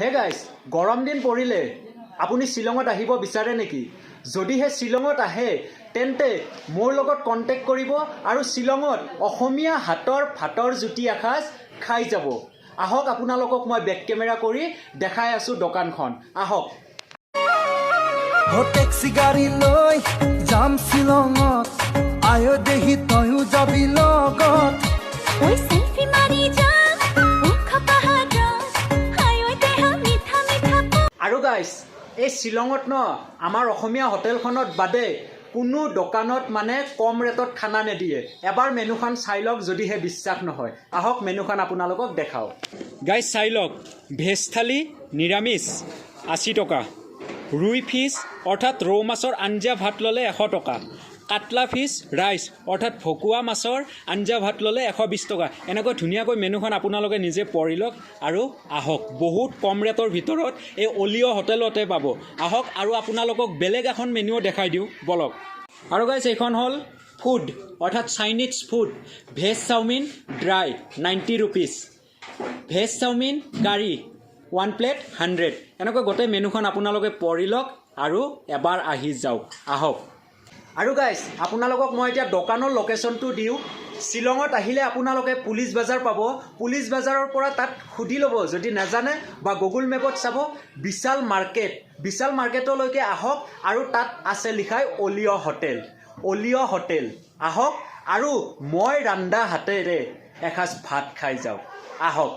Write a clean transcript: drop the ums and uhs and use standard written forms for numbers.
Hey guys, গৰম দিন পৰিলে আপুনি শ্বিলঙত আহিব বিচাৰে নেকি? যদিহে শ্বিলঙত আহে তেন্তে মোৰ লগত কণ্টেক্ট কৰিব আৰু শ্বিলঙত অসমীয়া হাতৰ ভাতৰ জুতি এসাঁজ খাই যাব। আহক আপোনালোকক মই বেক কেমেৰা কৰি দেখাই আছোঁ দোকানখন। আহক। টেক্সি গাড়ী লৈ যাম শ্বিলঙত, আয় দেহি তয়ো যাবি লগত। আৰু গাইজ, এই শ্বিলঙত আমাৰ অসমীয়া হোটেলখনত বাদে কোনো দোকানত মানে কম ৰেটত খানা নিদিয়ে। এবাৰ মেনুখন চাই লওক যদিহে বিশ্বাস নহয়। আহক মেনুখন আপোনালোকক দেখাওঁ। গাইজ চাই লওক, ভেজ থালি নিৰামিষ 80 টকা, ৰুই ফিছ অৰ্থাৎ ৰৌ মাছৰ আঞ্জা ভাত ল'লে 100 টকা, কাটলা ফিছ ৰাইচ অৰ্থাৎ ভকুৱা মাছৰ আঞ্জা ভাত ল'লে 120 টকা। এনেকৈ ধুনীয়াকৈ মেনুখন আপোনালোকে নিজে পঢ়ি লওক আৰু আহক। বহুত কম ৰেটৰ ভিতৰত এই অলিঅ' হোটেলতে পাব। আহক আৰু আপোনালোকক বেলেগ এখন মেনুও দেখাই দিওঁ বলক। আৰু গাইজ এইখন হ'ল ফুড অৰ্থাৎ Chinese food. Veg chowmein dry 90 rupees, veg chowmein curry 1 plate 100। এনেকৈ গোটেই মেনুখন আপোনালোকে পঢ়ি লওক আৰু এবাৰ আহি যাওক। আহক। আৰু গাইজ আপোনালোকক মই এতিয়া দোকানৰ লোকেশ্যনটো দিওঁ। শ্বিলঙত আহিলে আপোনালোকে পুলিচ বাজাৰ পাব। পুলিচ বাজাৰৰ পৰা তাত সুধি ল'ব যদি নাজানে, বা গুগল মেপত চাব বিশাল মাৰ্কেট। বিশাল মাৰ্কেটলৈকে আহক আৰু তাত আছে লিখাই অলিঅ' হোটেল। অলিঅ' হোটেল আহক আৰু মই ৰান্ধা হাতেৰে এসাঁজ ভাত খাই যাওক। আহক।